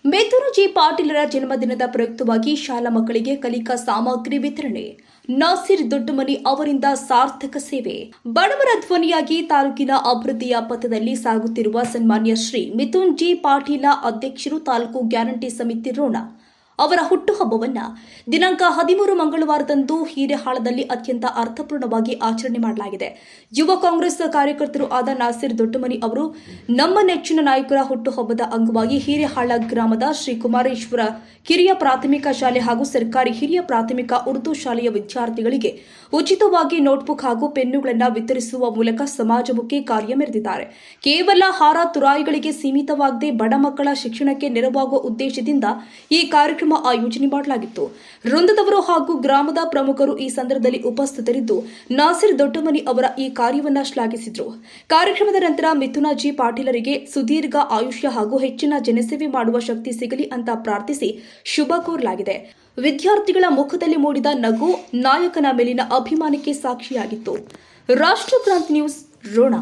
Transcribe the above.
Mithun G ಪಾಟೀಲರ ಜನ್ಮದಿನದ ಪ್ರಯುಕ್ತವಾಗಿ ಶಾಲಾ ಮಕ್ಕಳಿಗೆ ಕಲಿಕಾ ಸಾಮಗ್ರಿ ವಿತರಣೆ. ನಾಸಿರ್ ದೊಡ್ಡಮನಿ ಅವರಿಂದ ಸಾರ್ಥಕ ಸೇವೆ. ಬಡವರ ಧ್ವನಿಯಾಗಿ ತಾಲೂಕಿನ ಅಭಿವೃದ್ಧಿಯ ಪಥದಲ್ಲಿ ಸಾಗುತ್ತಿರುವ ಸನ್ಮಾನ್ಯ ಶ್ರೀ ಮಿಥುನ್ ಜಿ ಪಾಟೀಲ ಅಧ್ಯಕ್ಷರು, ತಾಲೂಕು ಗ್ಯಾರಂಟಿ ಸಮಿತಿ ರೋಣ ಅವರ ಹುಟ್ಟುಹಬ್ಬವನ್ನು ದಿನಾಂಕ 13 ಮಂಗಳವಾರದಂದು ಹಿರೇಹಾಳದಲ್ಲಿ ಅತ್ಯಂತ ಅರ್ಥಪೂರ್ಣವಾಗಿ ಆಚರಣೆ ಮಾಡಲಾಗಿದೆ. ಯುವ ಕಾಂಗ್ರೆಸ್ ಕಾರ್ಯಕರ್ತರು ಆದ ನಾಸಿರ್ ದೊಡ್ಡಮನಿ ಅವರು ನಮ್ಮ ನೆಚ್ಚಿನ ನಾಯಕರ ಹುಟ್ಟುಹಬ್ಬದ ಅಂಗವಾಗಿ ಹಿರೇಹಾಳ ಗ್ರಾಮದ ಶ್ರೀ ಕುಮಾರೇಶ್ವರ ಕಿರಿಯ ಪ್ರಾಥಮಿಕ ಶಾಲೆ ಹಾಗೂ ಸರ್ಕಾರಿ ಹಿರಿಯ ಪ್ರಾಥಮಿಕ ಉರ್ದು ಶಾಲೆಯ ವಿದ್ಯಾರ್ಥಿಗಳಿಗೆ ಉಚಿತವಾಗಿ ನೋಟ್ಬುಕ್ ಹಾಗೂ ಪೆನ್ನುಗಳನ್ನು ವಿತರಿಸುವ ಮೂಲಕ ಸಮಾಜಮುಖಿ ಕಾರ್ಯ ಮೆರೆದಿದ್ದಾರೆ. ಕೇವಲ ಹಾರ ತುರಾಯಿಗಳಿಗೆ ಸೀಮಿತವಾಗದೆ ಬಡ ಮಕ್ಕಳ ಶಿಕ್ಷಣಕ್ಕೆ ನೆರವಾಗುವ ಉದ್ದೇಶದಿಂದ ಈ ಕಾರ್ಯಕ್ರಮ ಆಯೋಜನೆ ಮಾಡಲಾಗಿತ್ತು. ವೃಂದದವರು ಹಾಗೂ ಗ್ರಾಮದ ಪ್ರಮುಖರು ಈ ಸಂದರ್ಭದಲ್ಲಿ ಉಪಸ್ಥಿತರಿದ್ದು ನಾಸಿರ್ ದೊಡ್ಡಮನಿ ಅವರ ಈ ಕಾರ್ಯವನ್ನು ಶ್ಲಾಘಿಸಿದರು. ಕಾರ್ಯಕ್ರಮದ ನಂತರ ಮಿಥುನ ಜಿ ಪಾಟೀಲರಿಗೆ ಸುದೀರ್ಘ ಆಯುಷ್ಯ ಹಾಗೂ ಹೆಚ್ಚಿನ ಜನಸೇವೆ ಮಾಡುವ ಶಕ್ತಿ ಸಿಗಲಿ ಅಂತ ಪ್ರಾರ್ಥಿಸಿ ಶುಭ ಕೋರಲಾಗಿದೆ. ವಿದ್ಯಾರ್ಥಿಗಳ ಮುಖದಲ್ಲಿ ಮೂಡಿದ ನಗು ನಾಯಕನ ಮೇಲಿನ ಅಭಿಮಾನಕ್ಕೆ ಸಾಕ್ಷಿಯಾಗಿತ್ತು. ರಾಷ್ಟ್ರಕ್ರಾಂತಿ ನ್ಯೂಸ್ ರೋಣ.